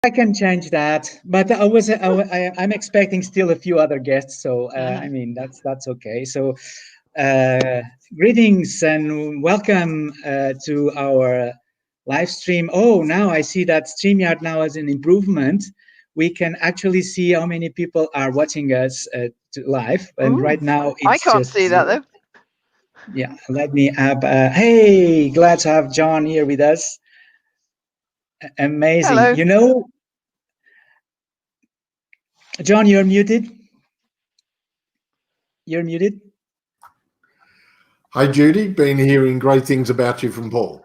I can change that, but I'm expecting still a few other guests, so I mean that's okay. So greetings and welcome to our live stream. Oh, now I see that StreamYard now has an improvement. We can actually see how many people are watching us live, and right now it's I can't just see that though. Yeah, let me have. Hey, glad to have John here with us. Amazing. Hello. You know, John, you're muted. You're muted. Hi, Judy. Been hearing great things about you from Paul.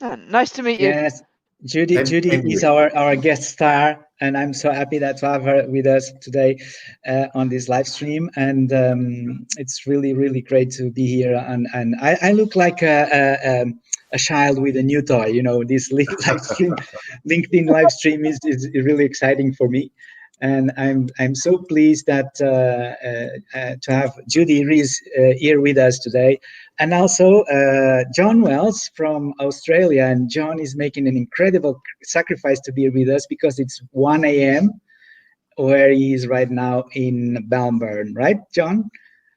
Nice to meet you. Yes, Judy is our guest star, and I'm so happy to have her with us today on this live stream. And it's really great to be here. And I look like a child with a new toy. You know, this live stream, LinkedIn live stream is really exciting for me. And I'm so pleased that to have Judy Rees here with us today, and also John Wells from Australia. And John is making an incredible sacrifice to be with us because it's 1 a.m. where he is right now in Melbourne, right, John?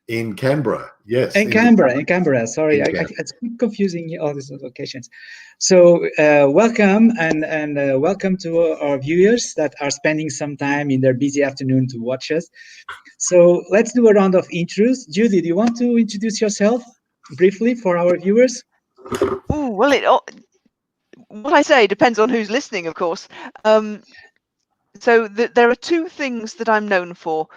In Canberra, yes. In Canberra. Sorry, it's confusing all these locations. So welcome and welcome to our viewers that are spending some time in their busy afternoon to watch us. So let's do a round of intros. Judy, do you want to introduce yourself briefly for our viewers? Oh, well, what I say depends on who's listening, of course. So there are two things that I'm known for.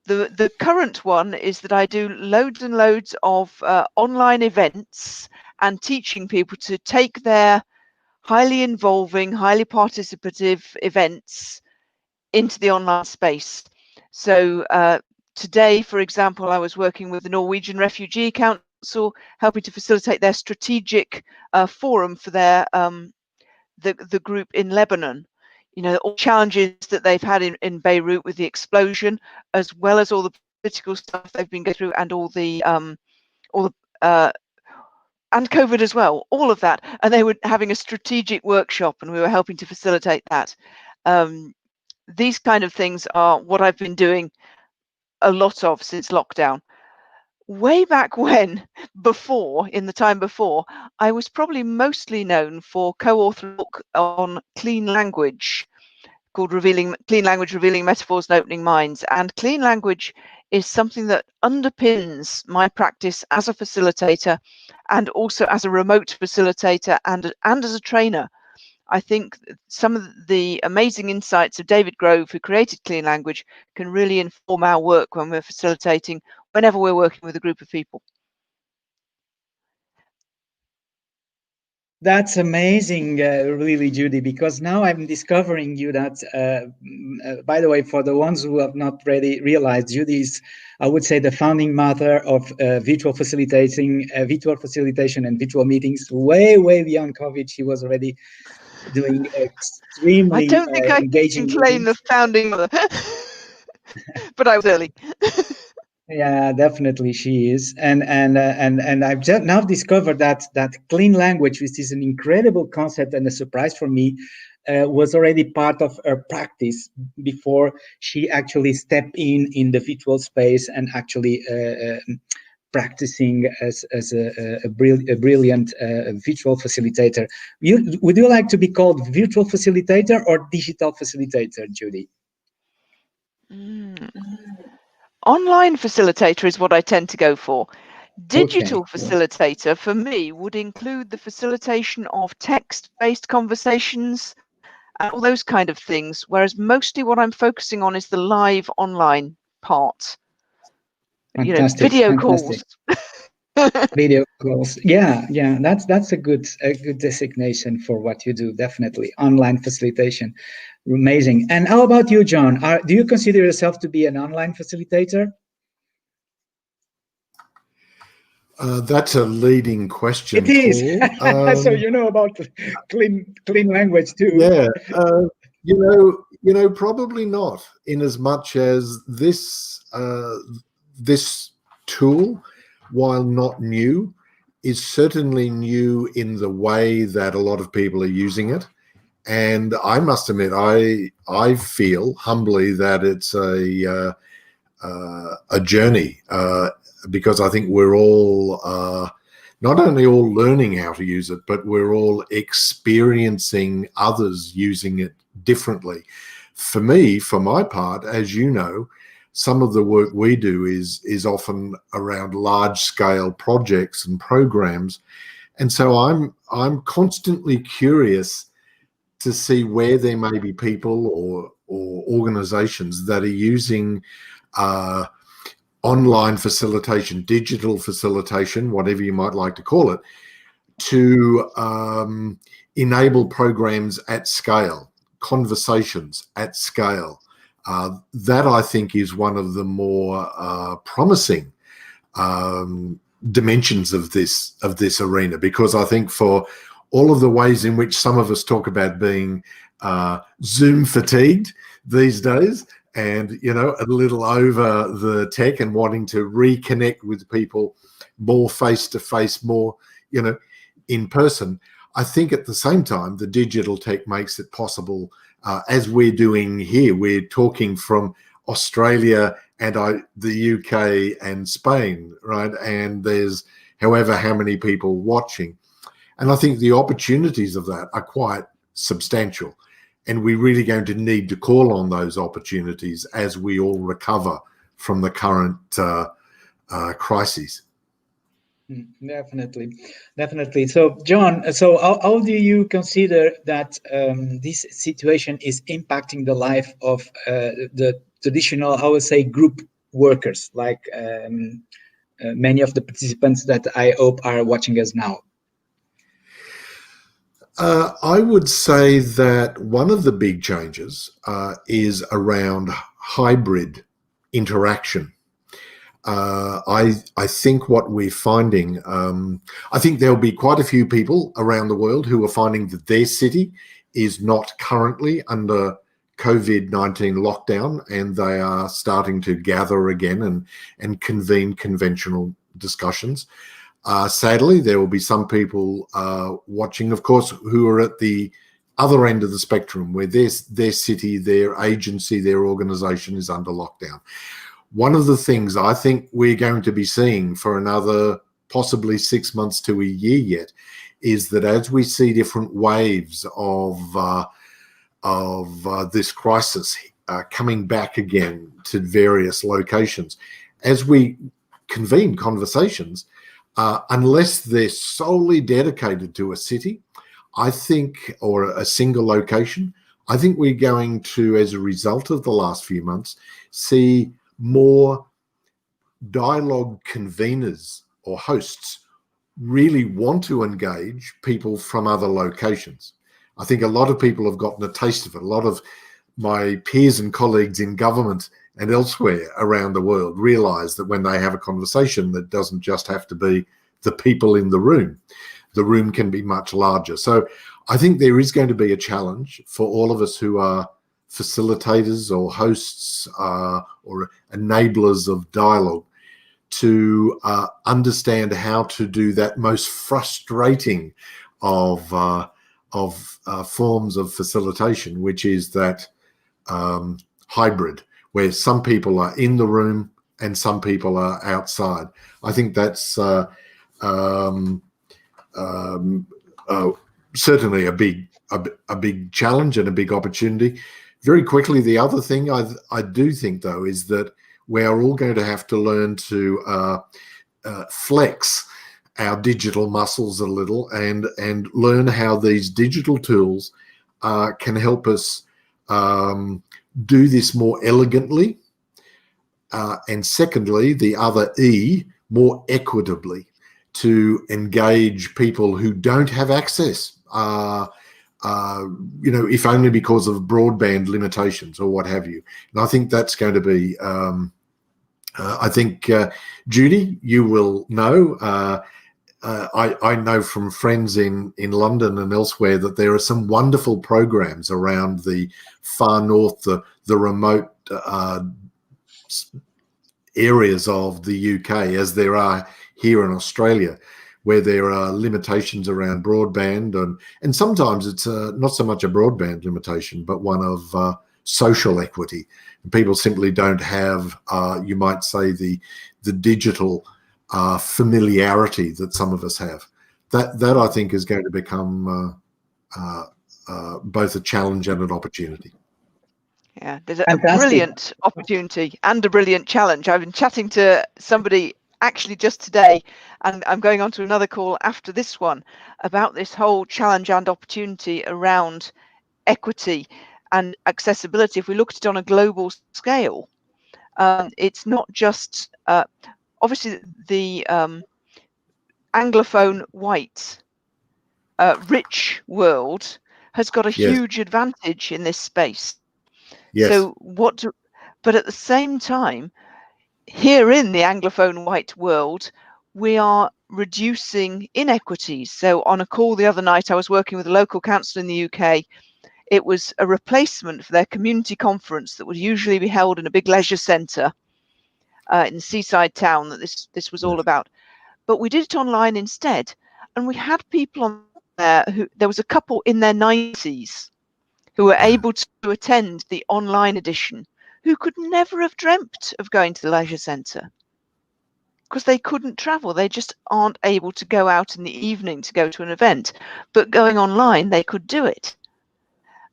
The current one is that I do loads and loads of online events and teaching people to take their highly involving, highly participative events into the online space. So today, for example, I was working with the Norwegian Refugee Council, helping to facilitate their strategic forum for their the group in Lebanon. You know, all challenges that they've had in Beirut with the explosion, as well as all the political stuff they've been going through, and all the and COVID as well, all of that. And they were having a strategic workshop, and we were helping to facilitate that. These kind of things are what I've been doing a lot of since lockdown. Way back when, in the time before, I was probably mostly known for co-authoring a book on clean language called Clean Language, Revealing Metaphors and Opening Minds. And clean language is something that underpins my practice as a facilitator and also as a remote facilitator and as a trainer. I think some of the amazing insights of David Grove, who created Clean Language, can really inform our work when we're facilitating, whenever we're working with a group of people. That's amazing, really, Judy, because now I'm discovering you that, by the way, for the ones who have not already realized, Judy is, I would say, the founding mother of virtual facilitation and virtual meetings. Way beyond COVID, she was already doing extremely I don't think engaging I can claim the founding mother, but I was early. Yeah, definitely she is, and I've just now discovered that clean language, which is an incredible concept and a surprise for me, was already part of her practice before she actually stepped in the virtual space and actually practicing as a brilliant virtual facilitator. Would you like to be called virtual facilitator or digital facilitator, Judy? Online facilitator is what I tend to go for. Digital facilitator for me would include the facilitation of text-based conversations and all those kind of things, whereas mostly what I'm focusing on is the live online part. Fantastic, video calls. Video calls. Yeah, that's a good designation for what you do. Definitely online facilitation. Amazing. And how about you, John? Do you consider yourself to be an online facilitator? That's a leading question. It is. So you know about clean language too. Yeah. Probably not, in as much as this tool, while not new, is certainly new in the way that a lot of people are using it. And I must admit, I feel humbly that it's a journey, because I think we're all not only all learning how to use it, but we're all experiencing others using it differently. For me, for my part, as you know, some of the work we do is often around large-scale projects and programs, and so I'm constantly curious to see where there may be people or organizations that are using online facilitation, digital facilitation, whatever you might like to call it, to enable programs at scale, conversations at scale. That, I think, is one of the more promising dimensions of this arena, because I think for all of the ways in which some of us talk about being Zoom fatigued these days, and, you know, a little over the tech and wanting to reconnect with people more face to face, more, you know, in person, I think at the same time, the digital tech makes it possible, as we're doing here. We're talking from Australia and the UK and Spain, right? And there's however how many people watching. And I think the opportunities of that are quite substantial. And we're really going to need to call on those opportunities as we all recover from the current crises. Definitely. So, John, so how do you consider that this situation is impacting the life of the traditional, I would say, group workers, like many of the participants that I hope are watching us now? I would say that one of the big changes is around hybrid interaction. I think what we're finding, I think there'll be quite a few people around the world who are finding that their city is not currently under COVID-19 lockdown, and they are starting to gather again and convene conventional discussions. Sadly, there will be some people watching, of course, who are at the other end of the spectrum, where their city, their agency, their organization is under lockdown. One of the things I think we're going to be seeing for another possibly 6 months to a year yet is that as we see different waves of this crisis coming back again to various locations, as we convene conversations, unless they're solely dedicated to a city, I think, or a single location, I think we're going to, as a result of the last few months, see more dialogue conveners or hosts really want to engage people from other locations. I think a lot of people have gotten a taste of it. A lot of my peers and colleagues in government and elsewhere around the world realize that when they have a conversation, that doesn't just have to be the people in the room. The room can be much larger. So I think there is going to be a challenge for all of us who are facilitators or hosts or enablers of dialogue to understand how to do that most frustrating of forms of facilitation, which is that hybrid, where some people are in the room and some people are outside. I think that's certainly a big challenge and a big opportunity. Very quickly, the other thing I do think, though, is that we are all going to have to learn to flex our digital muscles a little and learn how these digital tools can help us do this more elegantly. And secondly, the other E, more equitably, to engage people who don't have access, if only because of broadband limitations or what have you. And I think that's going to be, I think, Judy, you will know, I know from friends in London and elsewhere that there are some wonderful programs around the far north, the remote areas of the UK, as there are here in Australia, where there are limitations around broadband, and sometimes it's not so much a broadband limitation, but one of social equity. People simply don't have, you might say, the digital familiarity that some of us have. That I think is going to become both a challenge and an opportunity. Yeah, there's a brilliant opportunity and a brilliant challenge. I've been chatting to somebody actually just today, and I'm going on to another call after this one about this whole challenge and opportunity around equity and accessibility. If we look at it on a global scale, it's not just obviously the Anglophone white rich world has got a huge advantage in this space. Yes. So but at the same time, here in the Anglophone white world, we are reducing inequities. So on a call the other night, I was working with a local council in the UK. It was a replacement for their community conference that would usually be held in a big leisure centre in the seaside town that this was all about. But we did it online instead. And we had people on there there was a couple in their 90s who were able to attend the online edition, who could never have dreamt of going to the leisure centre because they couldn't travel. They just aren't able to go out in the evening to go to an event. But going online, they could do it.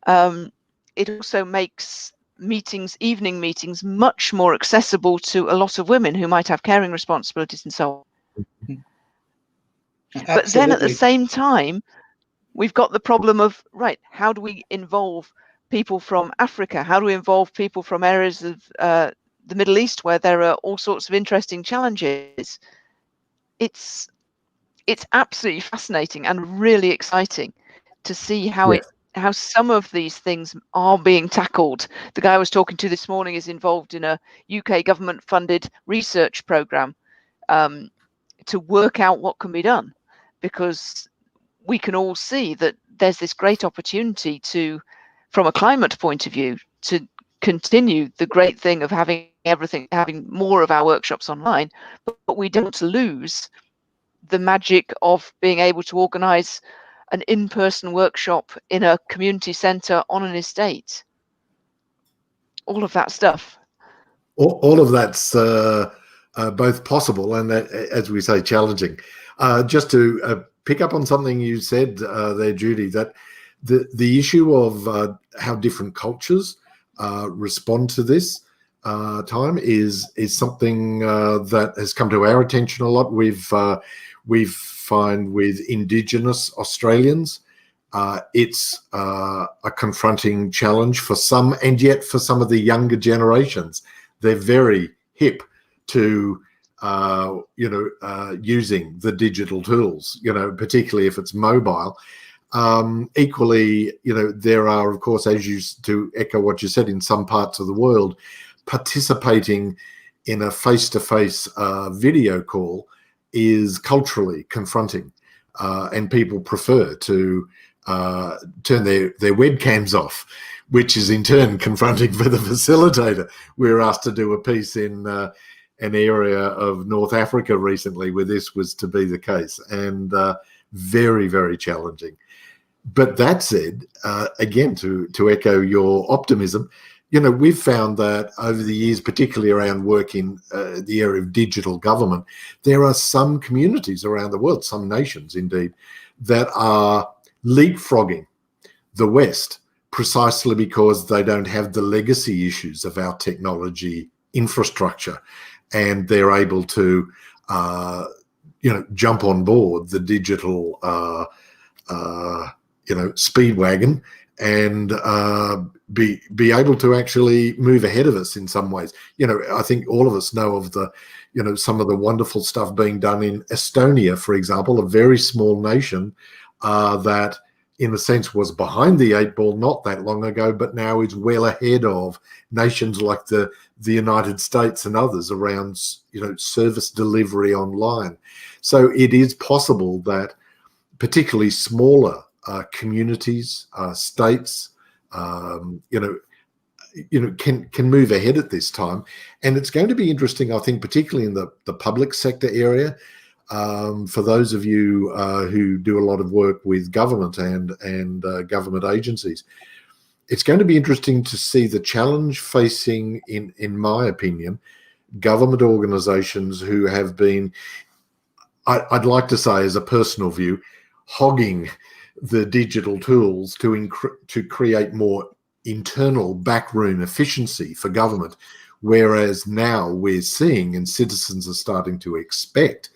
It also makes evening meetings, much more accessible to a lot of women who might have caring responsibilities and so on. Absolutely. But then at the same time, we've got the problem of, right, how do we involve people from Africa? How do we involve people from areas of the Middle East where there are all sorts of interesting challenges? It's absolutely fascinating and really exciting to see how some of these things are being tackled. The guy I was talking to this morning is involved in a UK government-funded research program to work out what can be done, because we can all see that there's this great opportunity to, from a climate point of view, to continue the great thing of having more of our workshops online, but we don't lose the magic of being able to organize an in-person workshop in a community centre on an estate. All of that stuff. All of that's both possible and, as we say, challenging. Just to pick up on something you said there, Judy, that the issue of how different cultures respond to this time is something that has come to our attention a lot. We've find with Indigenous Australians, it's a confronting challenge for some, and yet for some of the younger generations, they're very hip to using the digital tools, particularly if it's mobile. Equally, there are, of course, to echo what you said, in some parts of the world, participating in a face-to-face video call is culturally confronting, and people prefer to turn their webcams off, which is in turn confronting for the facilitator. We were asked to do a piece in an area of North Africa recently where this was to be the case, and very, very challenging. But that said, again, to echo your optimism, we've found that over the years, particularly around work in the area of digital government, there are some communities around the world, some nations indeed, that are leapfrogging the West precisely because they don't have the legacy issues of our technology infrastructure, and they're able to, jump on board the digital, speedwagon and be able to actually move ahead of us in some ways. I think all of us know of some of the wonderful stuff being done in Estonia, for example, a very small nation that in a sense was behind the eight ball not that long ago, but now is well ahead of nations like the United States and others around, service delivery online. So it is possible that particularly smaller communities, states, can move ahead at this time. And it's going to be interesting, I think, particularly in the public sector area, for those of you who do a lot of work with government and government agencies, it's going to be interesting to see the challenge facing, in my opinion, government organisations who have been, I'd like to say as a personal view, hogging the digital tools to create more internal backroom efficiency for government, whereas now we're seeing and citizens are starting to expect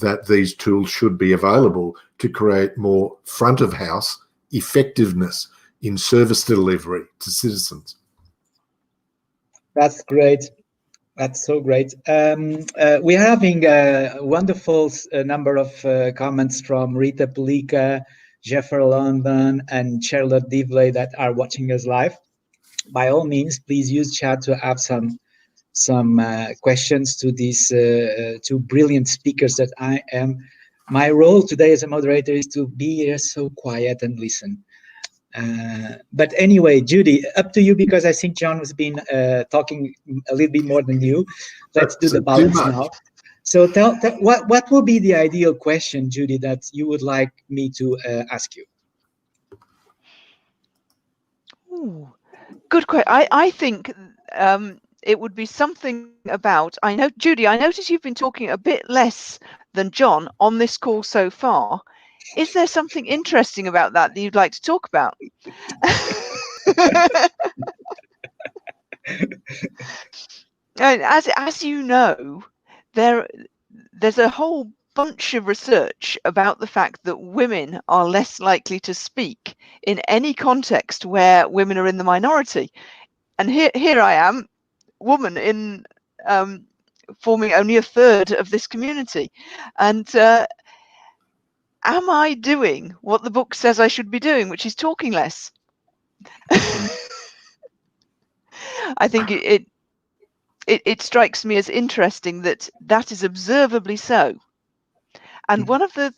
that these tools should be available to create more front of house effectiveness in service delivery to citizens. That's great. That's so great. We're having a wonderful number of comments from Rita Pulika, Jeffrey London, and Charlotte Divley that are watching us live. By all means, please use chat to have some questions to these two brilliant speakers that I am. My role today as a moderator is to be here so quiet and listen. But anyway, Judy, up to you, because I think John has been talking a little bit more than you. Let's do the balance now. So tell what will be the ideal question, Judy, that you would like me to ask you? Ooh, good question. I think it would be something about, I know, Judy, I notice you've been talking a bit less than John on this call so far. Is there something interesting about that you'd like to talk about? As you know, there's a whole bunch of research about the fact that women are less likely to speak in any context where women are in the minority. And here I am, woman in forming only a third of this community. And am I doing what the book says I should be doing, which is talking less? I think it strikes me as interesting that is observably so. And one of the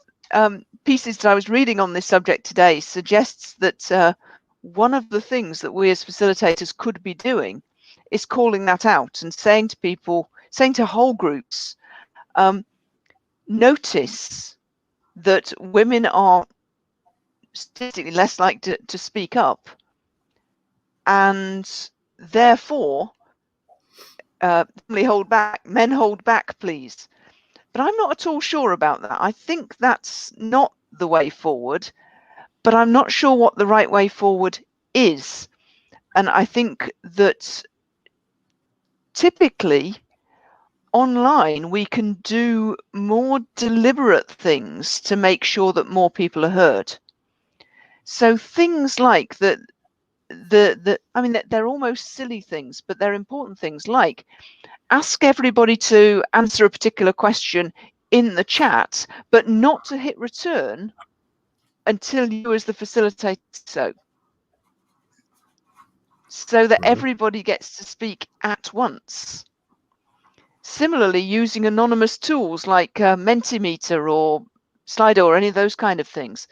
pieces that I was reading on this subject today suggests that one of the things that we as facilitators could be doing is calling that out and saying to people, saying to whole groups, notice that women are statistically less likely to speak up, and therefore men hold back, please. But I'm not at all sure about that. I think that's not the way forward, but I'm not sure what the right way forward is. And I think that typically online we can do more deliberate things to make sure that more people are heard. So things like that, I mean, they're almost silly things, but they're important things, like ask everybody to answer a particular question in the chat, but not to hit return until you as the facilitator so that everybody gets to speak at once. Similarly, using anonymous tools like Mentimeter or Slido or any of those kind of things.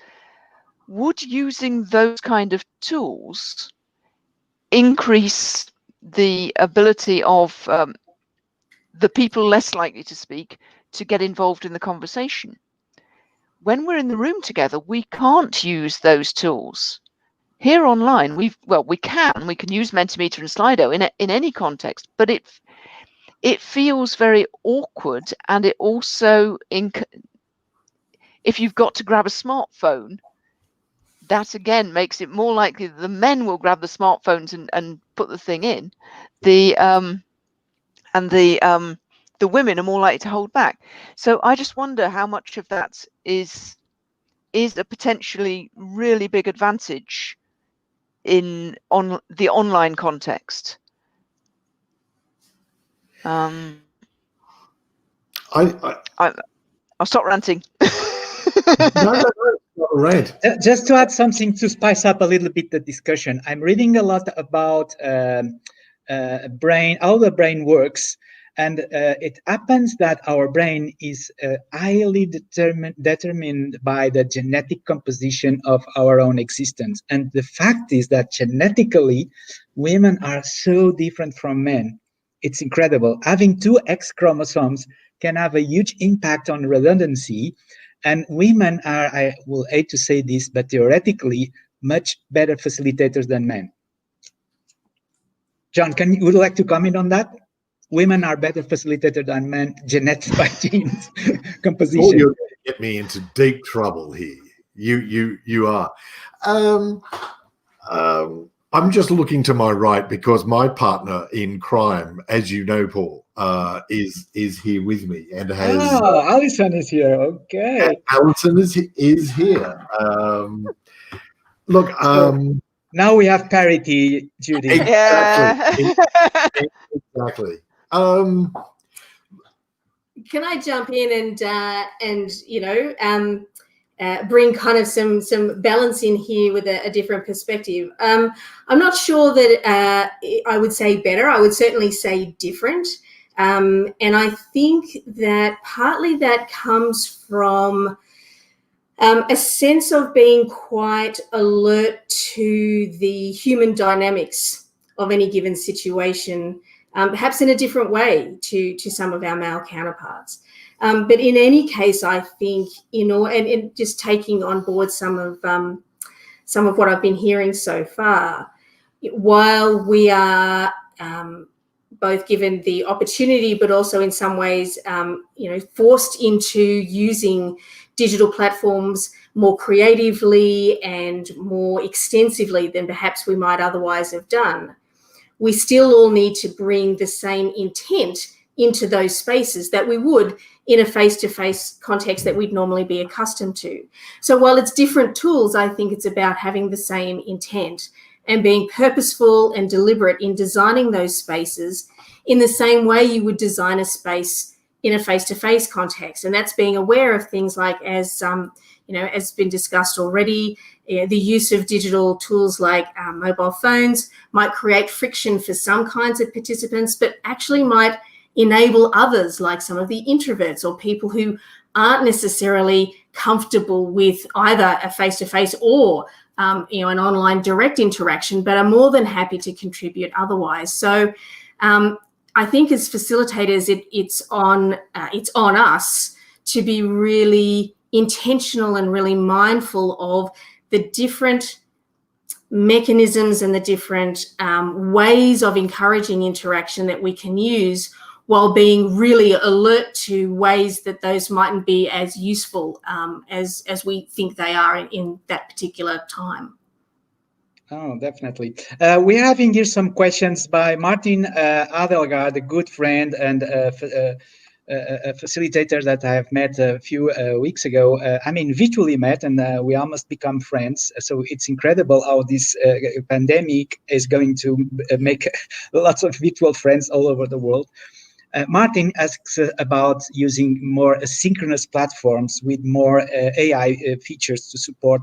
Would using those kind of tools increase the ability of the people less likely to speak to get involved in the conversation? When we're in the room together, we can't use those tools. Here online, we can use Mentimeter and Slido in any context, but it feels very awkward, and it also, if you've got to grab a smartphone, that again makes it more likely that the men will grab the smartphones and put the thing in. The women are more likely to hold back. So I just wonder how much of that is a potentially really big advantage in the online context. I'll stop ranting. No, rant. Just to add something to spice up a little bit the discussion, I'm reading a lot about brain, how the brain works, and it happens that our brain is highly determined by the genetic composition of our own existence. And the fact is that genetically, women are so different from men. It's incredible. Having two X chromosomes can have a huge impact on redundancy. And women are, I will hate to say this, but theoretically much better facilitators than men. John, would you like to comment on that? Women are better facilitators than men, genetic by genes composition. Oh, you're going to get me into deep trouble here. You are. I'm just looking to my right because my partner in crime, as you know, Paul, is here with me and has. Oh, Allison is here. Okay. Allison is here. Look. Now we have parity, Judy. Exactly. Exactly. Can I jump in and bring kind of some balance in here with a different perspective? I'm not sure that I would say better. I would certainly say different. And I think that partly that comes from a sense of being quite alert to the human dynamics of any given situation, perhaps in a different way to some of our male counterparts. But in any case, I think, and just taking on board some of what I've been hearing so far, while we are both given the opportunity, but also in some ways, forced into using digital platforms more creatively and more extensively than perhaps we might otherwise have done, we still all need to bring the same intent into those spaces that we would in a face-to-face context that we'd normally be accustomed to. So while it's different tools, I think it's about having the same intent and being purposeful and deliberate in designing those spaces in the same way you would design a space in a face-to-face context. And that's being aware of things like, as been discussed already, the use of digital tools like mobile phones might create friction for some kinds of participants, but actually might enable others, like some of the introverts or people who aren't necessarily comfortable with either a face-to-face or an online direct interaction, but are more than happy to contribute otherwise. So I think as facilitators, it's on us to be really intentional and really mindful of the different mechanisms and the different ways of encouraging interaction that we can use, while being really alert to ways that those mightn't be as useful as we think they are in that particular time. Oh, definitely. We're having here some questions by Martin Adelgaard, a good friend and a facilitator that I have met a few weeks ago. Virtually met, and we almost become friends. So it's incredible how this pandemic is going to make lots of virtual friends all over the world. Martin asks about using more asynchronous platforms with more AI features to support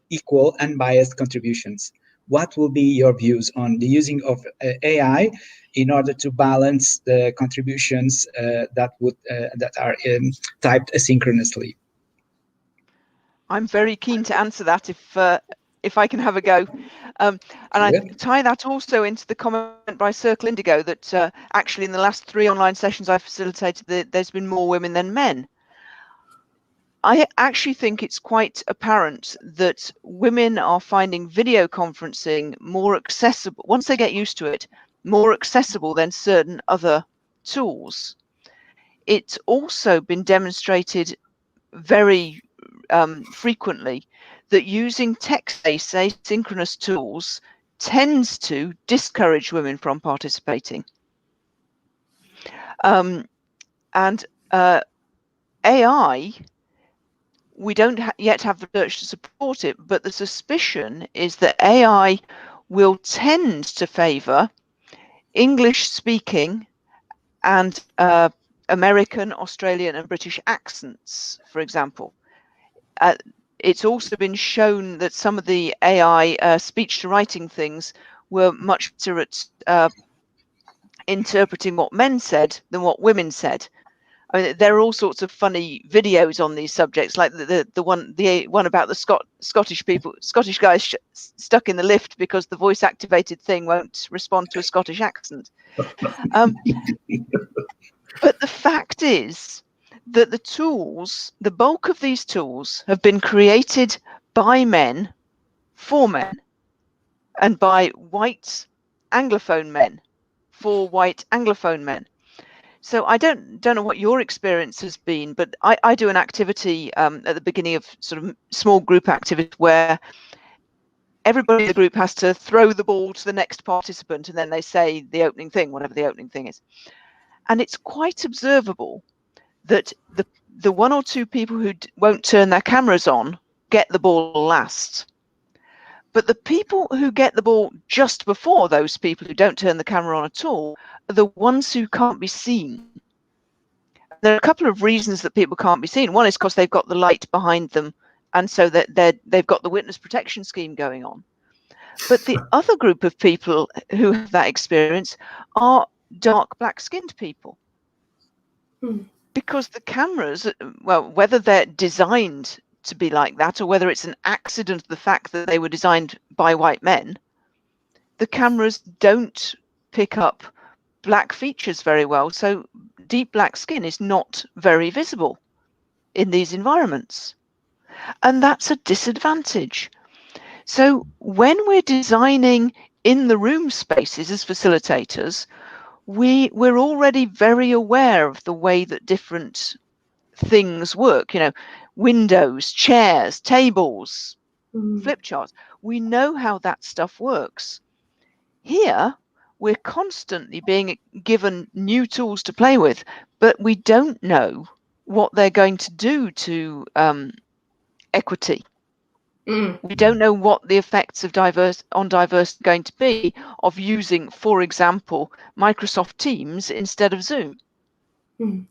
equal, unbiased contributions. What will be your views on the using of AI in order to balance the contributions that are typed asynchronously? I'm very keen to answer that if I can have a go. And I tie that also into the comment by Circle Indigo that actually in the last 3 online sessions I facilitated, there's been more women than men. I actually think it's quite apparent that women are finding video conferencing more accessible, once they get used to it, more accessible than certain other tools. It's also been demonstrated very frequently that using text-based asynchronous tools tends to discourage women from participating. And AI, we don't yet have research to support it, but the suspicion is that AI will tend to favour English-speaking and American, Australian and British accents, for example. It's also been shown that some of the AI speech-to-writing things were much better at interpreting what men said than what women said. I mean, there are all sorts of funny videos on these subjects, like the one about the Scottish guys stuck in the lift because the voice-activated thing won't respond to a Scottish accent. But the fact is that the tools, the bulk of these tools, have been created by men, for men, and by white Anglophone men, for white Anglophone men. So I don't know what your experience has been, but I do an activity at the beginning of sort of small group activity where everybody in the group has to throw the ball to the next participant, and then they say the opening thing, whatever the opening thing is. And it's quite observable that the one or two people who won't turn their cameras on get the ball last. But the people who get the ball just before those people who don't turn the camera on at all are the ones who can't be seen. There are a couple of reasons that people can't be seen. One is because they've got the light behind them, and so that they've got the witness protection scheme going on. But the other group of people who have that experience are dark black-skinned people. Because the cameras, well, whether they're designed to be like that or whether it's an accident of the fact that they were designed by white men, the cameras don't pick up black features very well. So deep black skin is not very visible in these environments. And that's a disadvantage. So when we're designing in the room spaces as facilitators, we're already very aware of the way that different things work, you know, windows, chairs, tables, flip charts. We know how that stuff works. Here, we're constantly being given new tools to play with, but we don't know what they're going to do to equity. We don't know what the effects of diversity are going to be of using, for example, Microsoft Teams instead of Zoom.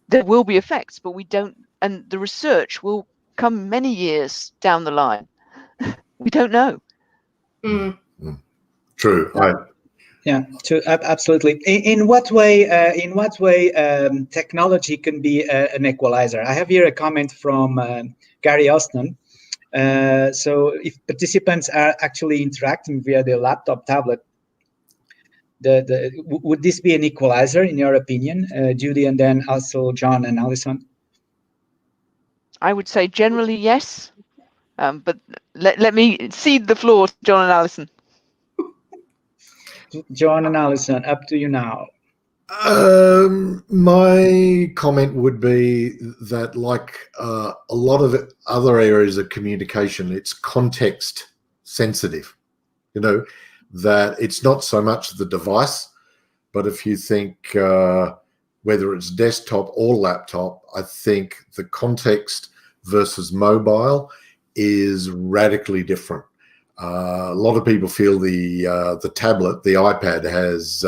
There will be effects, but we don't, and the research will come many years down the line. We don't know. True. Yeah, absolutely. In what way technology can be an equalizer? I have here a comment from Gary Austin. So if participants are actually interacting via their laptop, tablet, would this be an equalizer in your opinion, Judy, and then also John and Allison? I would say generally yes, but let me cede the floor to John and Allison. John and Allison, up to you now. My comment would be that, like a lot of other areas of communication, it's context sensitive. You know, that it's not so much the device, but if you think whether it's desktop or laptop, I think the context versus mobile is radically different. A lot of people feel the tablet, the iPad has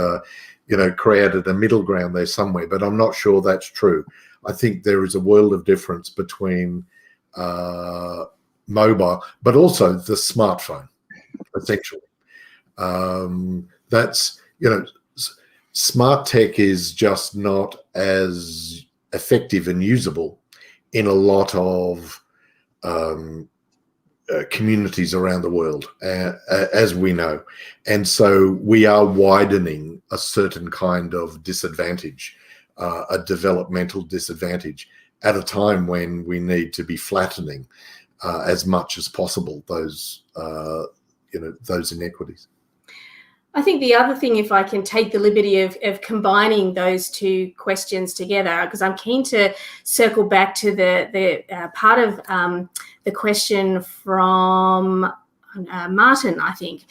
created a middle ground there somewhere, but I'm not sure that's true. I think there is a world of difference between mobile, but also the smartphone, essentially. That's, smart tech is just not as effective and usable in a lot of communities around the world, as we know. And so we are widening a certain kind of disadvantage, a developmental disadvantage, at a time when we need to be flattening as much as possible those inequities. I think the other thing, if I can take the liberty of combining those two questions together, because I'm keen to circle back to the part of the question from Martin, I think.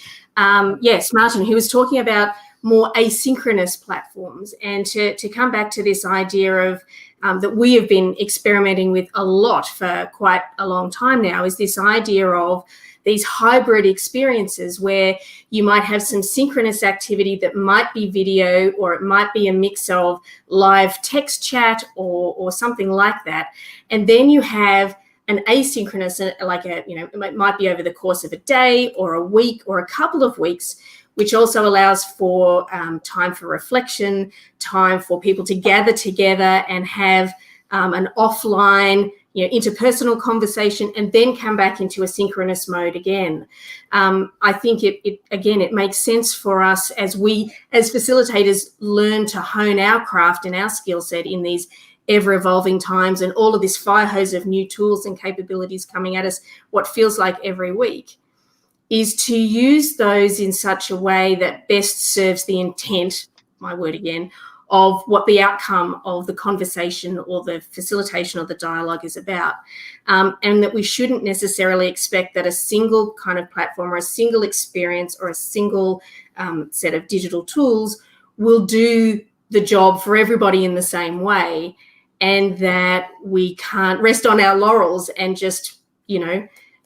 Yes, Martin, who was talking about more asynchronous platforms, and to come back to this idea of that we have been experimenting with a lot for quite a long time now, is this idea of these hybrid experiences where you might have some synchronous activity that might be video, or it might be a mix of live text chat or something like that. And then you have an asynchronous, it might be over the course of a day or a week or a couple of weeks, which also allows for time for reflection, time for people to gather together and have an offline, interpersonal conversation, and then come back into a synchronous mode again. I think it makes sense for us as facilitators learn to hone our craft and our skill set in these ever-evolving times, and all of this fire hose of new tools and capabilities coming at us, what feels like every week, is to use those in such a way that best serves the intent, my word again, of what the outcome of the conversation or the facilitation or the dialogue is about. And that we shouldn't necessarily expect that a single kind of platform or a single experience or a single set of digital tools will do the job for everybody in the same way, and that we can't rest on our laurels and just,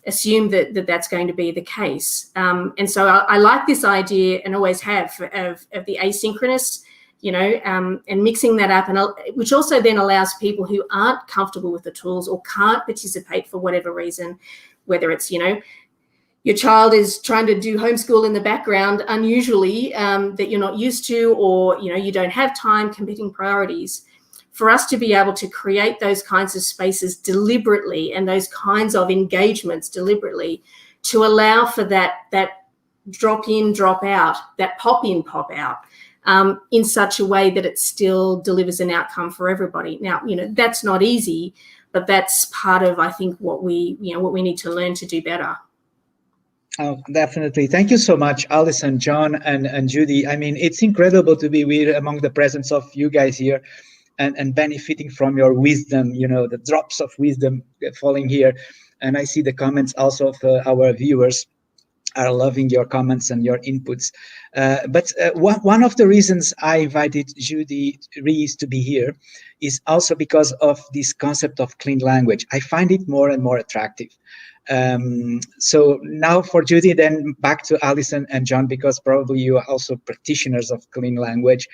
assume that that's going to be the case. And so I like this idea, and always have, of the asynchronous, and mixing that up, and which also then allows people who aren't comfortable with the tools or can't participate for whatever reason, whether it's, your child is trying to do homeschool in the background unusually, that you're not used to, or, you don't have time, competing priorities, for us to be able to create those kinds of spaces deliberately and those kinds of engagements deliberately to allow for that drop in, drop out, that pop in, pop out, in such a way that it still delivers an outcome for everybody. Now, that's not easy, but that's part of, I think, what we need to learn to do better. Oh, definitely. Thank you so much, Allison, John, and Judy. I mean, it's incredible to be with among the presence of you guys here and benefiting from your wisdom, the drops of wisdom falling here. And I see the comments also of our viewers are loving your comments and your inputs. But one of the reasons I invited Judy Rees to be here is also because of this concept of clean language. I find it more and more attractive. So now for Judy, then back to Allison and John, because probably you are also practitioners of clean language.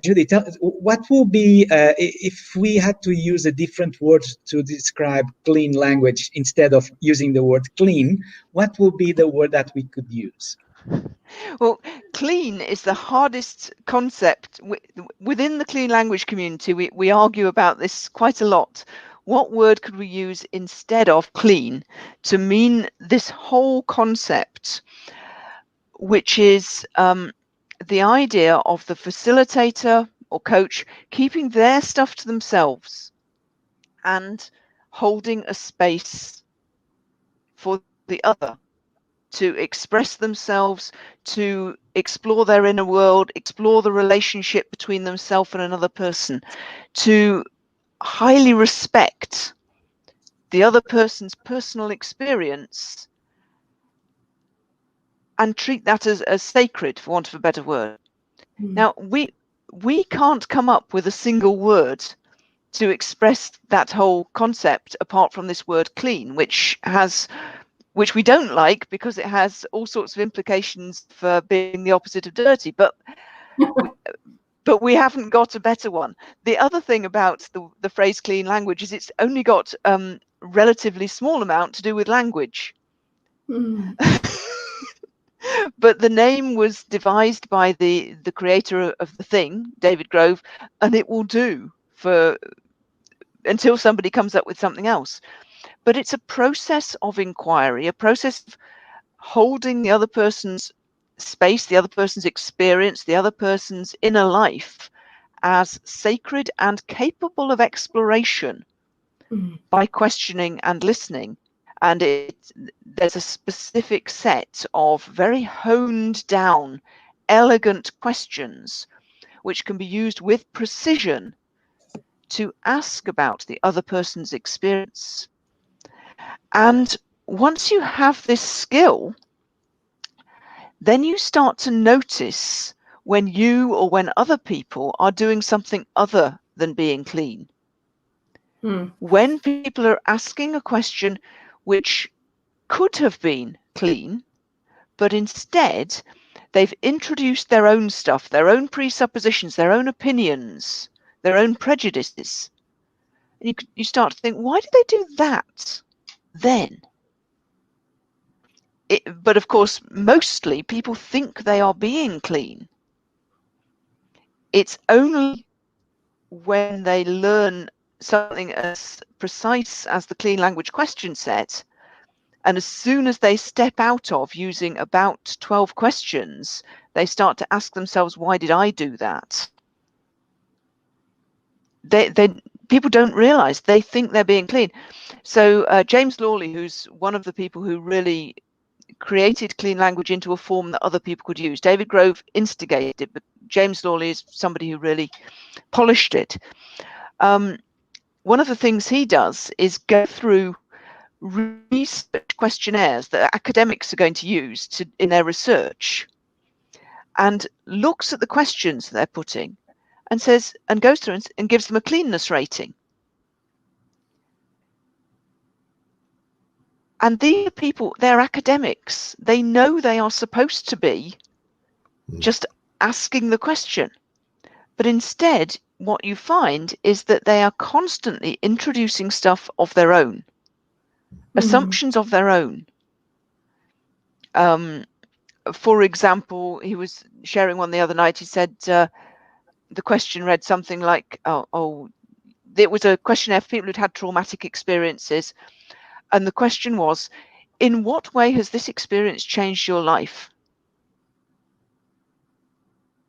Judy, what will be, if we had to use a different word to describe clean language instead of using the word clean, what will be the word that we could use? Well, clean is the hardest concept. Within the clean language community, we argue about this quite a lot. What word could we use instead of clean to mean this whole concept, which is the idea of the facilitator or coach keeping their stuff to themselves and holding a space for the other to express themselves, to explore their inner world, explore the relationship between themselves and another person, to highly respect the other person's personal experience and treat that as sacred, for want of a better word. Now, we can't come up with a single word to express that whole concept apart from this word clean, which we don't like because it has all sorts of implications for being the opposite of dirty, but we haven't got a better one. The other thing about the phrase clean language is it's only got relatively small amount to do with language. But the name was devised by the creator of the thing, David Grove, and it will do until somebody comes up with something else. But it's a process of inquiry, a process of holding the other person's space, the other person's experience, the other person's inner life as sacred and capable of exploration by questioning and listening. And there's a specific set of very honed down, elegant questions which can be used with precision to ask about the other person's experience. And once you have this skill, then you start to notice when you or when other people are doing something other than being clean. When people are asking a question which could have been clean, but instead they've introduced their own stuff, their own presuppositions, their own opinions, their own prejudices. And you start to think, why did they do that then? But of course, mostly people think they are being clean. It's only when they learn something as precise as the clean language question set, and as soon as they step out of using about 12 questions, they start to ask themselves, why did I do that? People don't realize, they think they're being clean. So James Lawley, who's one of the people who really created clean language into a form that other people could use. David Grove instigated it, but James Lawley is somebody who really polished it. One of the things he does is go through research questionnaires that academics are going to use in their research, and looks at the questions they're putting and says, and goes through and gives them a cleanness rating. And these are people, they're academics. They know they are supposed to be just asking the question. But instead, what you find is that they are constantly introducing stuff of their own, assumptions of their own. For example, he was sharing one the other night. He said the question read something like, it was a questionnaire for people who'd had traumatic experiences. And the question was, in what way has this experience changed your life?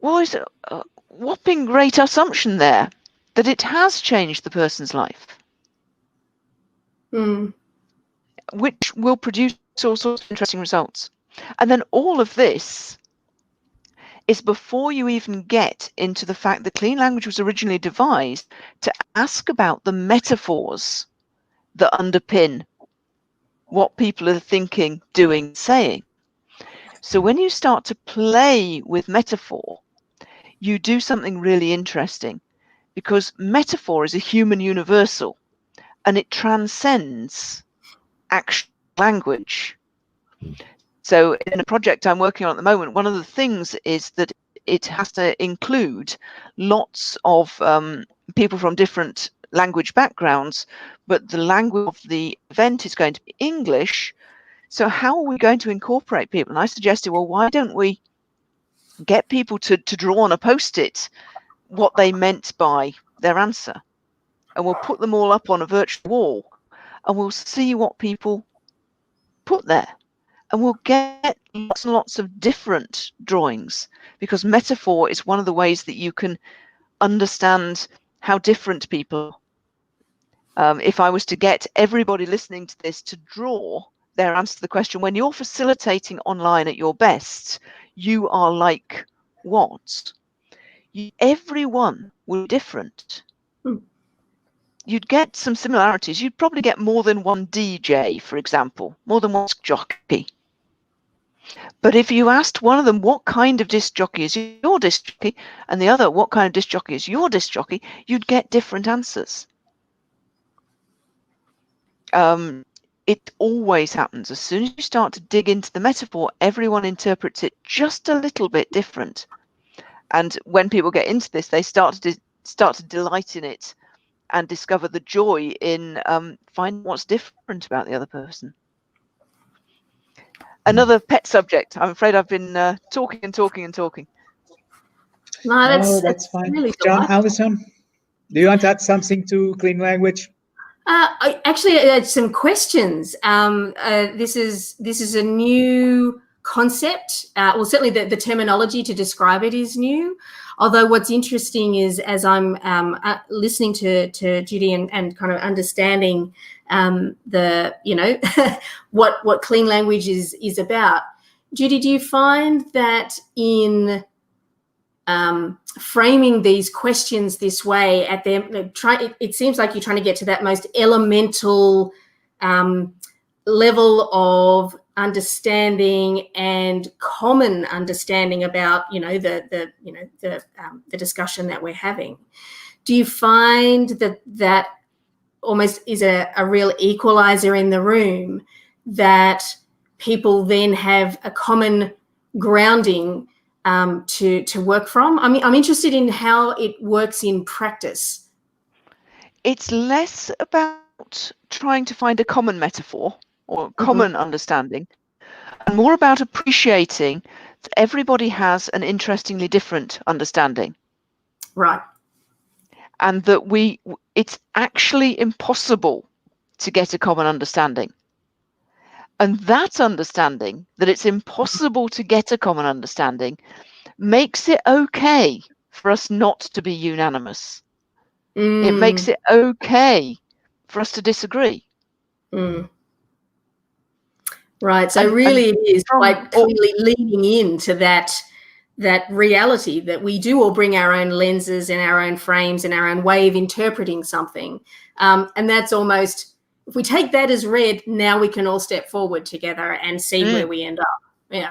Well, it's a whopping great assumption there that it has changed the person's life, which will produce all sorts of interesting results. And then all of this is before you even get into the fact that clean language was originally devised to ask about the metaphors that underpin what people are thinking, doing, saying. So when you start to play with metaphor, you do something really interesting, because metaphor is a human universal and it transcends actual language. So in a project I'm working on at the moment, one of the things is that it has to include lots of people from different language backgrounds, but the language of the event is going to be English. So how are we going to incorporate people? And I suggested, well, why don't we get people to draw on a post-it what they meant by their answer, and we'll put them all up on a virtual wall, and we'll see what people put there, and we'll get lots and lots of different drawings, because metaphor is one of the ways that you can understand how different people. If I was to get everybody listening to this to draw their answer to the question, when you're facilitating online at your best, you are like what? Everyone will be different. You'd get some similarities. You'd probably get more than one DJ, for example, more than one jockey. But if you asked one of them what kind of disc jockey is your disc jockey, and the other what kind of disc jockey is your disc jockey, you'd get different answers. It always happens. As soon as you start to dig into the metaphor, everyone interprets it just a little bit different. And when people get into this, they start to delight in it and discover the joy in finding what's different about the other person. Another pet subject. I'm afraid I've been talking and talking and talking. No, that's fine. Really John, Allison, do you want to add something to clean language? I actually had some questions. This is a new concept. Well, certainly the terminology to describe it is new. Although what's interesting is, as I'm listening to Judy and kind of understanding what clean language is about. Judy, do you find that in framing these questions this way at them, it seems like you're trying to get to that most elemental level of understanding and common understanding about the discussion that we're having. Do you find that almost is a real equalizer in the room, that people then have a common grounding to work from? I mean, I'm interested in how it works in practice. It's less about trying to find a common metaphor or common understanding, and more about appreciating that everybody has an interestingly different understanding. Right. and that it's actually impossible to get a common understanding. And that understanding, that it's impossible to get a common understanding, makes it okay for us not to be unanimous. It makes it okay for us to disagree. Right. So really it is quite clearly leading into that reality that we do all bring our own lenses and our own frames and our own way of interpreting something. And that's almost, if we take that as read, now we can all step forward together and see where we end up. Yeah.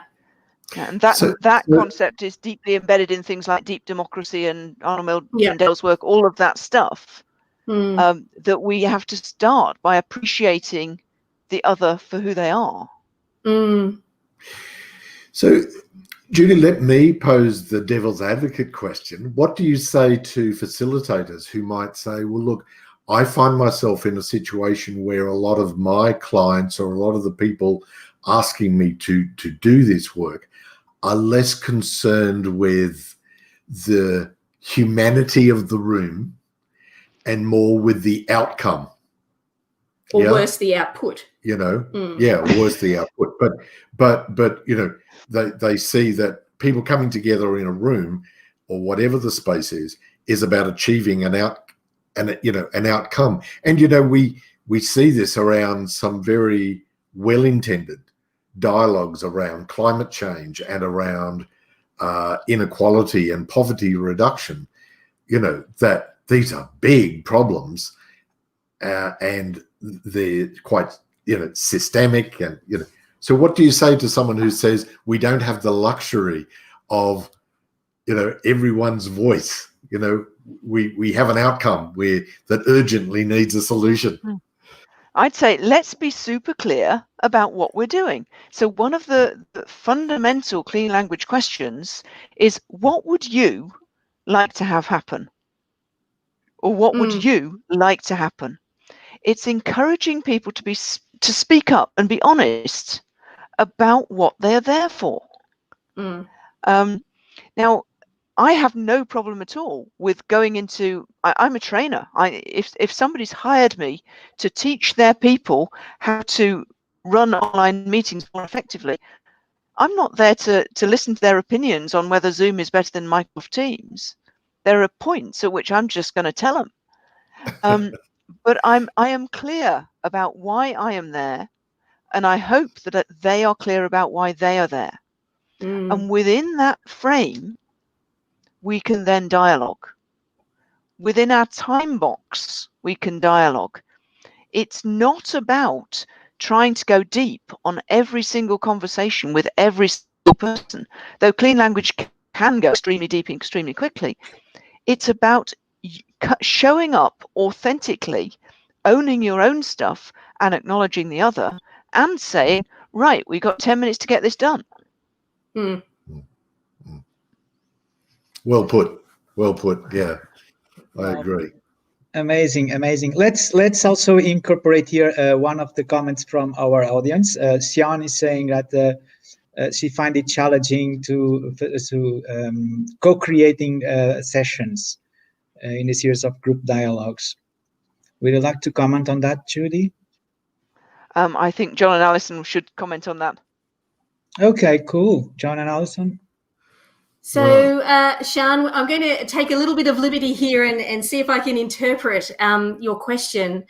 And that concept is deeply embedded in things like deep democracy and Arnold Mindell's work, all of that stuff, that we have to start by appreciating the other for who they are. So, Judy, let me pose the devil's advocate question. What do you say to facilitators who might say, well, look, I find myself in a situation where a lot of my clients or a lot of the people asking me to do this work are less concerned with the humanity of the room and more with the outcome. Or worse, the output. Worse the output. But they see that people coming together in a room or whatever the space is about achieving an outcome. And we see this around some very well-intended dialogues around climate change and around inequality and poverty reduction. That these are big problems, and they're quite systemic, and so what do you say to someone who says we don't have the luxury of everyone's voice? We have an outcome that urgently needs a solution. I'd say let's be super clear about what we're doing. So one of the fundamental clean language questions is, what would you like to have happen? Or what would you like to happen? It's encouraging people to speak up and be honest about what they're there for. Now, I have no problem at all with going into, I'm a trainer. If somebody's hired me to teach their people how to run online meetings more effectively, I'm not there to listen to their opinions on whether Zoom is better than Microsoft Teams. There are points at which I'm just going to tell them. But I am clear about why I am there, and I hope that they are clear about why they are there. And within that frame, we can then dialogue. Within our time box, we can dialogue. It's not about trying to go deep on every single conversation with every single person, though clean language can go extremely deep and extremely quickly. It's about showing up authentically, owning your own stuff and acknowledging the other, and saying, right, we've got 10 minutes to get this done. Well put. Yeah, I agree. Amazing. Let's also incorporate here one of the comments from our audience. Sian is saying that she find it challenging to co-creating sessions in a series of group dialogues. Would you like to comment on that, Judy? I think John and Allison should comment on that. Okay, cool. John and Allison. So, Sian, I'm going to take a little bit of liberty here and see if I can interpret your question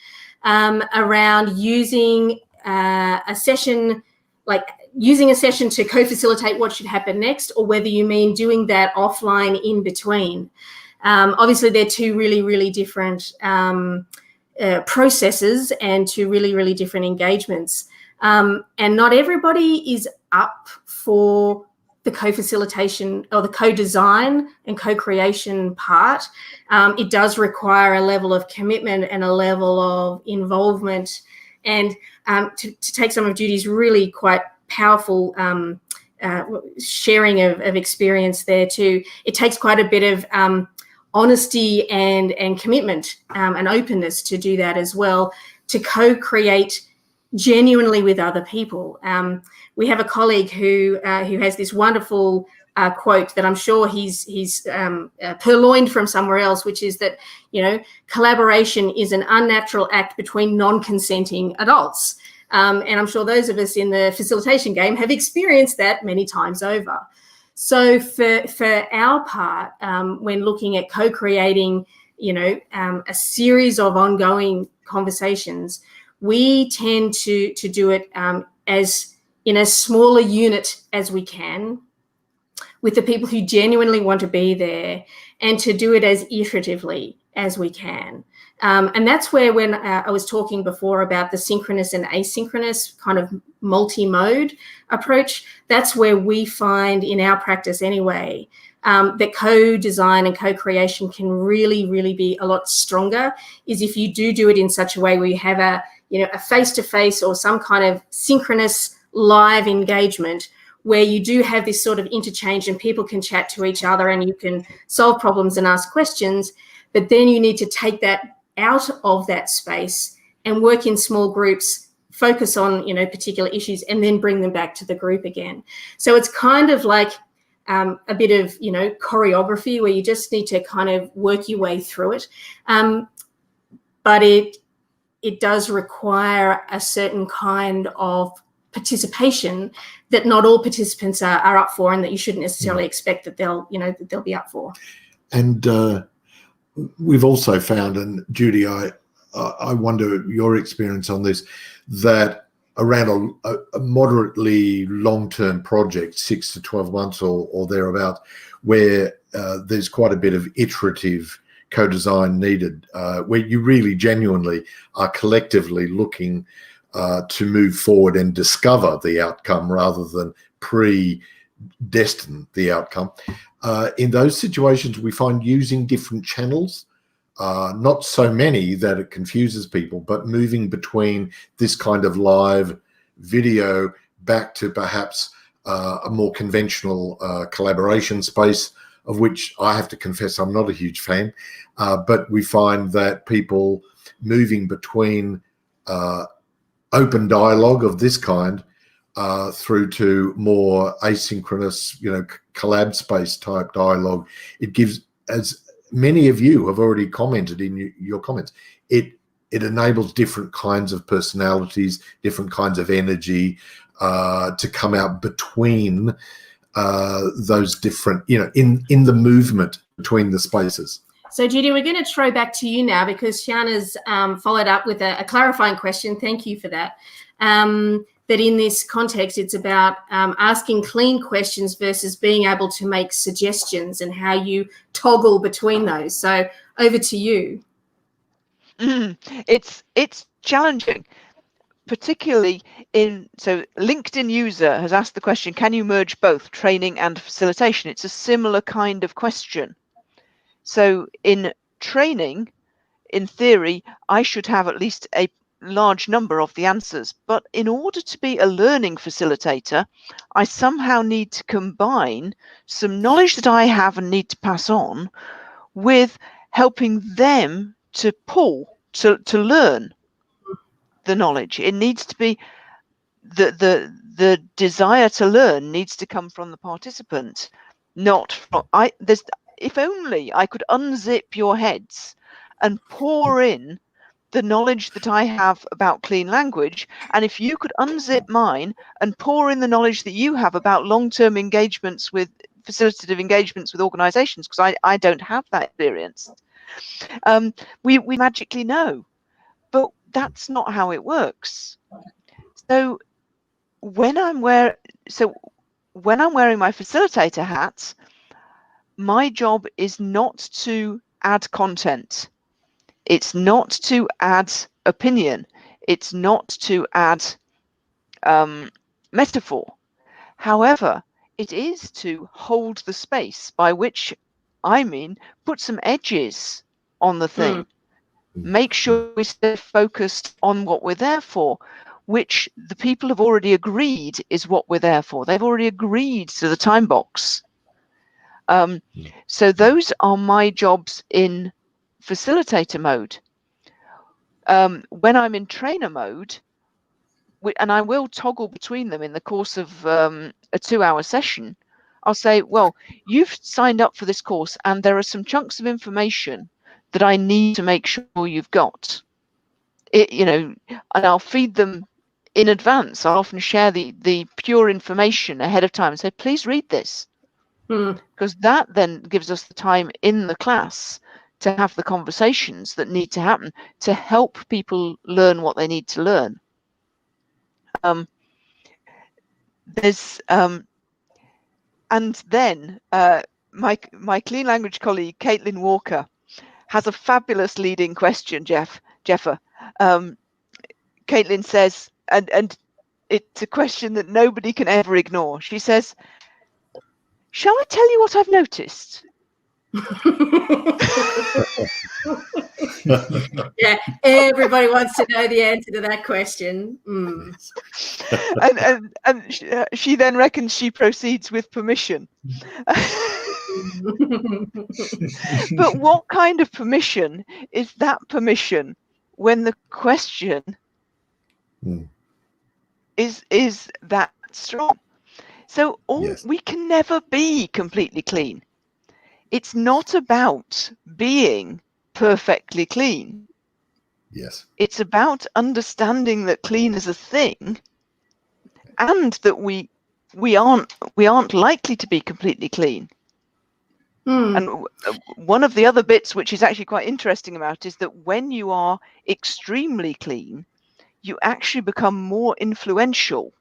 around using a session, to co-facilitate what should happen next, or whether you mean doing that offline in between. Obviously, they're two really, really different processes and two really, really different engagements. And not everybody is up for the co-facilitation or the co-design and co-creation part. It does require a level of commitment and a level of involvement. And to take some of Judy's really quite powerful sharing of experience there too, it takes quite a bit of honesty and commitment and openness to do that as well, to co-create genuinely with other people. We have a colleague who has this wonderful quote that I'm sure he's purloined from somewhere else, which is that, you know, collaboration is an unnatural act between non-consenting adults. And I'm sure those of us in the facilitation game have experienced that many times over. So for our part, when looking at co-creating, you know, a series of ongoing conversations, we tend to do it as in as small a unit as we can, with the people who genuinely want to be there, and to do it as iteratively as we can. And that's where, when I was talking before about the synchronous and asynchronous kind of multi-mode approach, that's where we find in our practice anyway, that co-design and co-creation can really, really be a lot stronger, is if you do it in such a way where you have a, you know, a face-to-face or some kind of synchronous live engagement, where you do have this sort of interchange and people can chat to each other and you can solve problems and ask questions. But then you need to take that out of that space and work in small groups, focus on, you know, particular issues, and then bring them back to the group again. So it's kind of like a bit of, you know, choreography where you just need to kind of work your way through it. But it does require a certain kind of participation that not all participants are up for, and that you shouldn't necessarily expect that they'll be up for. And we've also found, and Judy, I wonder your experience on this, that around a moderately long-term project, 6 to 12 months or thereabout, where there's quite a bit of iterative co-design needed, where you really genuinely are collectively looking to move forward and discover the outcome rather than predestine the outcome. In those situations, we find using different channels, not so many that it confuses people, but moving between this kind of live video back to perhaps a more conventional collaboration space, of which I have to confess I'm not a huge fan, but we find that people moving between open dialogue of this kind through to more asynchronous, you know, collab space type dialogue, it gives, as many of you have already commented in your comments, it enables different kinds of personalities, different kinds of energy to come out between those different, you know, in the movement between the spaces. So, Judy, we're going to throw back to you now, because Shiana's followed up with a clarifying question. Thank you for that. That in this context, it's about asking clean questions versus being able to make suggestions, and how you toggle between those. So, over to you. It's challenging, particularly so LinkedIn user has asked the question, can you merge both training and facilitation? It's a similar kind of question. So in training, in theory, I should have at least a large number of the answers. But in order to be a learning facilitator, I somehow need to combine some knowledge that I have and need to pass on with helping them to to learn the knowledge. It needs to be the desire to learn needs to come from the participant, not from if only I could unzip your heads and pour in the knowledge that I have about clean language, and if you could unzip mine and pour in the knowledge that you have about long-term engagements with facilitative engagements with organizations, because I don't have that experience, we magically know. But that's not how it works. So when I'm wearing my facilitator hat, my job is not to add content. It's not to add opinion. It's not to add metaphor. However, it is to hold the space, by which I mean put some edges on the thing. Make sure we stay focused on what we're there for, which the people have already agreed is what we're there for. They've already agreed to the time box. So those are my jobs in facilitator mode. When I'm in trainer mode, and I will toggle between them in the course of a 2-hour session, I'll say, well, you've signed up for this course and there are some chunks of information that I need to make sure you've got. And I'll feed them in advance. I'll often share the pure information ahead of time and say, please read this. Because that then gives us the time in the class to have the conversations that need to happen to help people learn what they need to learn. And then my clean language colleague, Caitlin Walker, has a fabulous leading question, Jeffa. Caitlin says, and it's a question that nobody can ever ignore. She says, shall I tell you what I've noticed? Yeah, everybody wants to know the answer to that question. And she then reckons she proceeds with permission. But what kind of permission is that permission when the question is that strong? So we can never be completely clean. It's not about being perfectly clean. Yes. It's about understanding that clean is a thing, and that we aren't likely to be completely clean. And one of the other bits which is actually quite interesting about is that when you are extremely clean, you actually become more influential,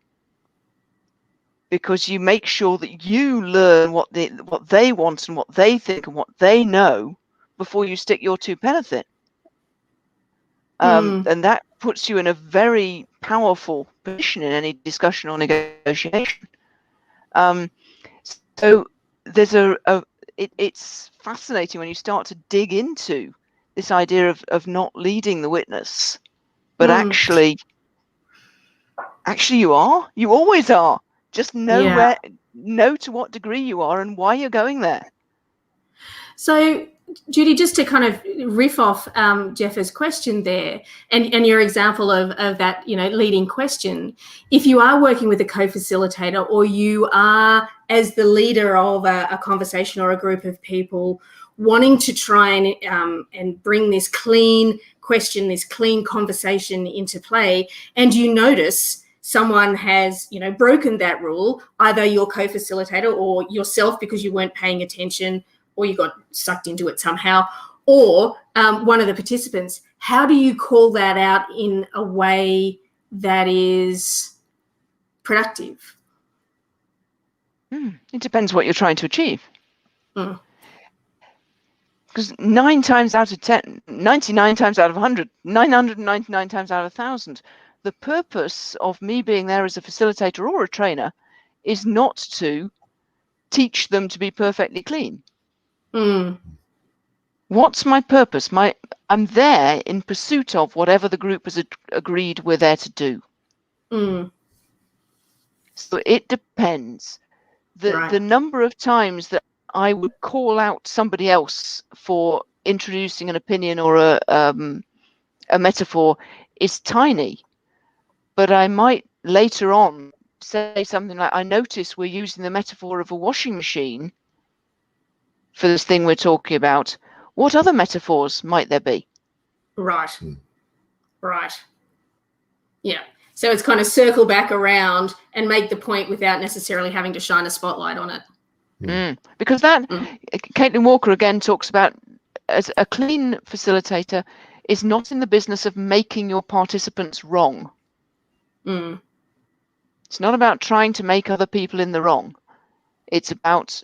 because you make sure that you learn what they want and what they think and what they know before you stick your 2 pence in. And that puts you in a very powerful position in any discussion or negotiation. So there's it's fascinating when you start to dig into this idea of not leading the witness, but actually you always are. Just know to what degree you are and why you're going there. So, Judy, just to kind of riff off Jeffa's question there, and your example of that, leading question, if you are working with a co-facilitator, or you are as the leader of a conversation or a group of people wanting to try and bring this clean question, this clean conversation into play, and you notice someone has, broken that rule, either your co-facilitator or yourself because you weren't paying attention or you got sucked into it somehow, or one of the participants, how do you call that out in a way that is productive? It depends what you're trying to achieve. Because 9 times out of 10, 99 times out of 100, 999 times out of 1,000, the purpose of me being there as a facilitator or a trainer is not to teach them to be perfectly clean. What's my purpose? I'm there in pursuit of whatever the group has agreed we're there to do. So it depends. The number of times that I would call out somebody else for introducing an opinion or a metaphor is tiny. But I might later on say something like, I notice we're using the metaphor of a washing machine for this thing we're talking about. What other metaphors might there be? Right. Yeah. So it's kind of circle back around and make the point without necessarily having to shine a spotlight on it. Because Caitlin Walker again talks about, as a clean facilitator is not in the business of making your participants wrong. It's not about trying to make other people in the wrong. It's about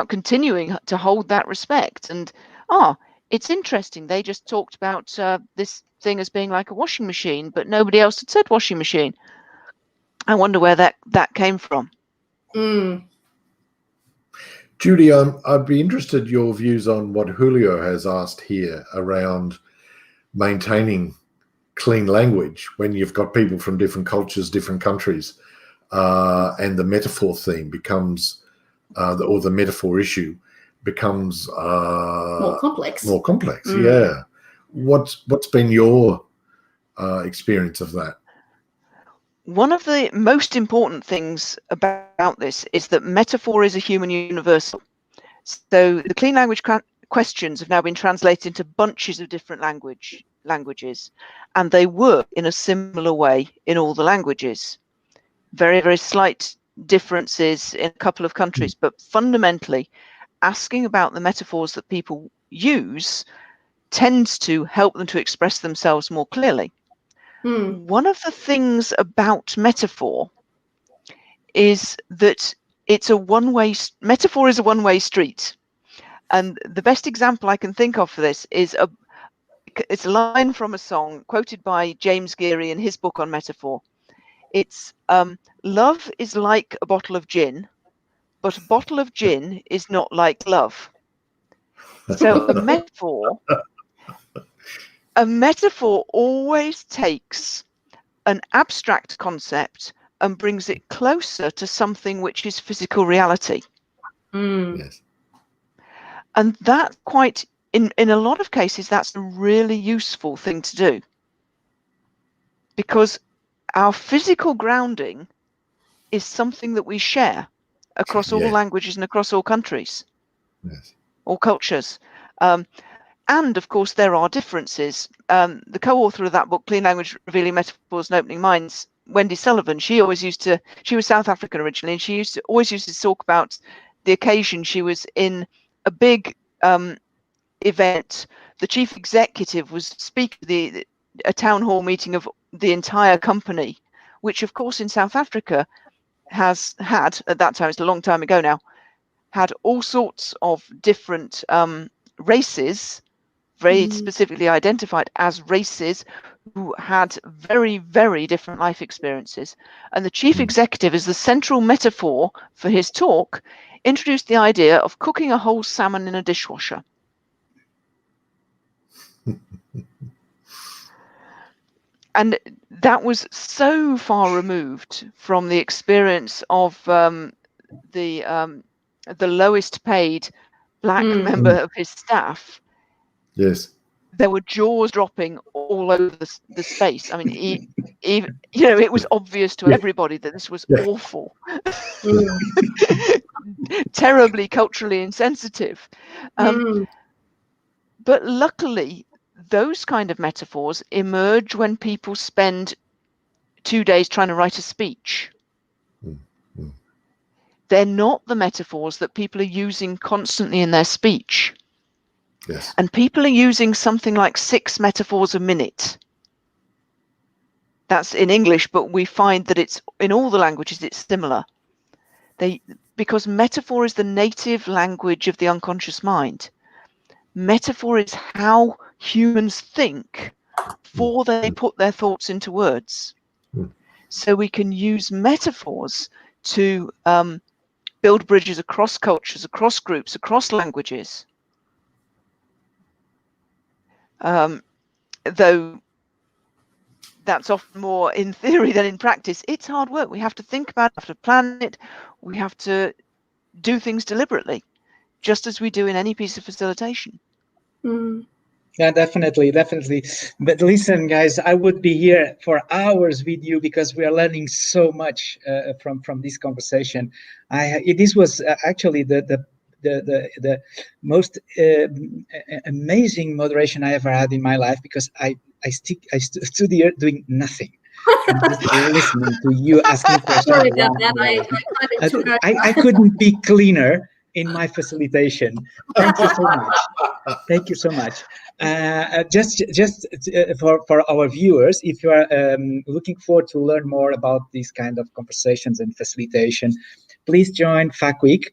continuing to hold that respect. And it's interesting. They just talked about this thing as being like a washing machine, but nobody else had said washing machine. I wonder where that came from. Judy, I'd be interested in your views on what Julio has asked here around maintaining clean language when you've got people from different cultures, different countries, and the metaphor theme becomes, or the metaphor issue becomes more complex. Yeah. What's been your experience of that? One of the most important things about this is that metaphor is a human universal. So the clean language questions have now been translated into bunches of different languages, and they work in a similar way in all the languages. Very, very slight differences in a couple of countries, but fundamentally asking about the metaphors that people use tends to help them to express themselves more clearly. One of the things about metaphor is that metaphor is a one-way street. And the best example I can think of for this is it's a line from a song quoted by James Geary in his book on metaphor. It's love is like a bottle of gin, but a bottle of gin is not like love. So a metaphor always takes an abstract concept and brings it closer to something which is physical reality. Yes. And that in a lot of cases, that's a really useful thing to do, because our physical grounding is something that we share across all languages and across all countries, all cultures. And of course, there are differences. The co-author of that book, Clean Language Revealing Metaphors and Opening Minds, Wendy Sullivan, she was South African originally, and she always used to talk about the occasion she was in a big event. The chief executive was speaking at a town hall meeting of the entire company, which of course in South Africa has had, at that time, it's a long time ago now, had all sorts of different races, very specifically identified as races, who had very, very different life experiences. And the chief executive, as the central metaphor for his talk, introduced the idea of cooking a whole salmon in a dishwasher. And that was so far removed from the experience of the lowest paid black member of his staff. Yes. There were jaws dropping all over the space. I mean, even, it was obvious to everybody that this was awful, terribly culturally insensitive. But luckily, those kind of metaphors emerge when people spend 2 days trying to write a speech. They're not the metaphors that people are using constantly in their speech. Yes. And people are using something like 6 metaphors a minute. That's in English, but we find that it's in all the languages, it's similar. Because metaphor is the native language of the unconscious mind. Metaphor is how humans think before they put their thoughts into words. So we can use metaphors to build bridges across cultures, across groups, across languages. Though that's often more in theory than in practice, it's hard work. We have to think about it, we have to plan it, we have to do things deliberately, just as we do in any piece of facilitation. Yeah, definitely. But listen, guys, I would be here for hours with you because we are learning so much from this conversation. This was actually the most amazing moderation I ever had in my life, because I stood here doing nothing. And just listening to you asking questions. Sorry about that. I couldn't be cleaner in my facilitation. Thank you so much. Thank you so much. Just for our viewers, if you are looking forward to learn more about these kind of conversations and facilitation, please join FacWeek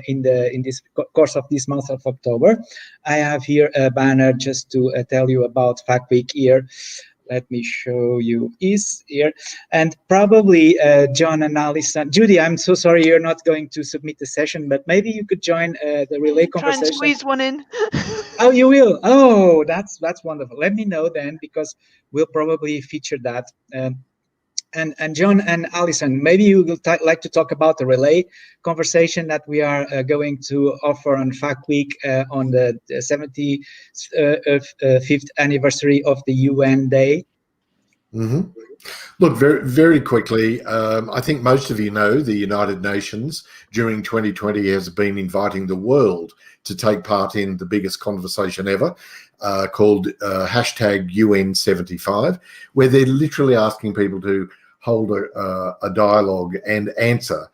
in this course of this month of October. I have here a banner just to tell you about FacWeek here. Let me show you is here. And probably John and Allison. Judy, I'm so sorry you're not going to submit the session, but maybe you could join the relay conversation. Try and squeeze one in. Oh, you will? Oh, that's wonderful. Let me know then, because we'll probably feature that. And John and Allison, maybe you would like to talk about the relay conversation that we are going to offer on FacWeek on the 75th anniversary of the UN Day. Mm-hmm. Look, very, very quickly, I think most of you know the United Nations during 2020 has been inviting the world to take part in the biggest conversation ever, called hashtag UN75, where they're literally asking people to hold a dialogue and answer,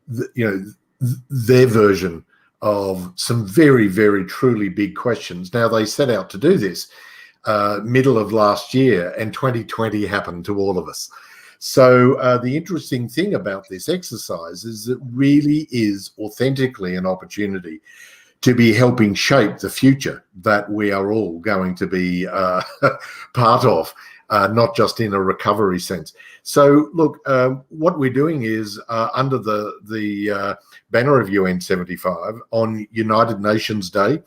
their version of some very, very truly big questions. Now, they set out to do this middle of last year, and 2020 happened to all of us. So the interesting thing about this exercise is it really is authentically an opportunity to be helping shape the future that we are all going to be part of, not just in a recovery sense. So look, what we're doing is under the banner of UN75 on United Nations Day,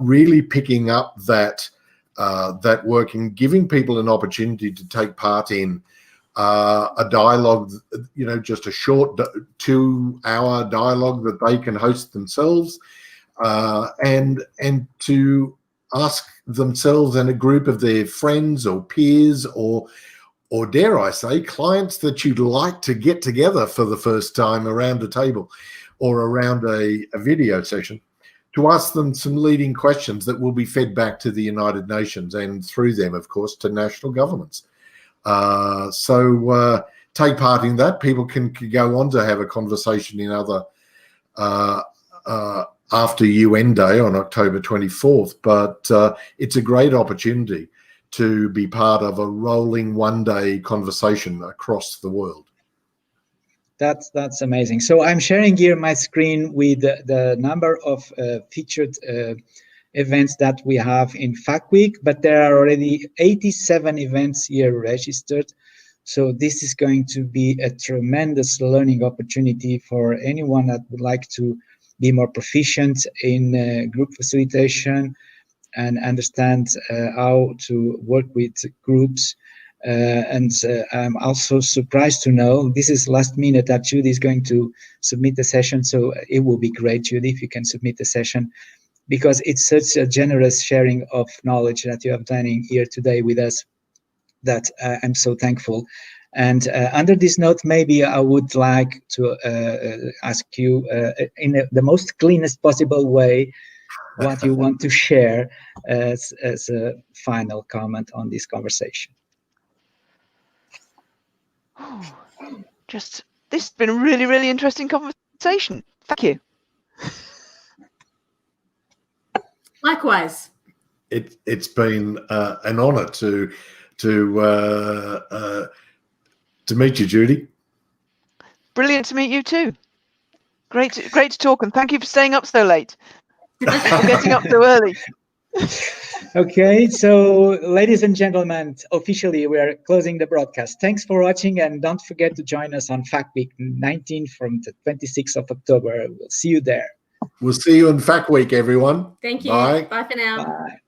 really picking up that work and giving people an opportunity to take part in a dialogue, just a short 2-hour dialogue that they can host themselves, and to ask themselves and a group of their friends or peers or dare I say, clients that you'd like to get together for the first time around a table or around a video session, to ask them some leading questions that will be fed back to the United Nations and through them, of course, to national governments. So take part in that. People can go on to have a conversation in other after UN Day on October 24th, but it's a great opportunity to be part of a rolling one-day conversation across the world. That's amazing. So I'm sharing here my screen with the number of featured events that we have in FacWeek, but there are already 87 events here registered. So this is going to be a tremendous learning opportunity for anyone that would like to be more proficient in group facilitation and understand how to work with groups. And I'm also surprised to know this is last minute that Judy is going to submit the session. So it will be great, Judy, if you can submit the session, because it's such a generous sharing of knowledge that you have done in here today with us, that I'm so thankful. And under this note, maybe I would like to ask you in the most cleanest possible way what you want to share as a final comment on this conversation. This has been a really, really interesting conversation. Thank you. Likewise. It's been an honour to meet you, Judy. Brilliant to meet you too. Great to talk, and thank you for staying up so late. For getting up so early. Okay, so ladies and gentlemen, officially we are closing the broadcast. Thanks for watching, and don't forget to join us on FacWeek 19 from the 26th of October. We'll see you there. We'll see you in FacWeek, everyone. Thank you. Bye. Bye for now. Bye.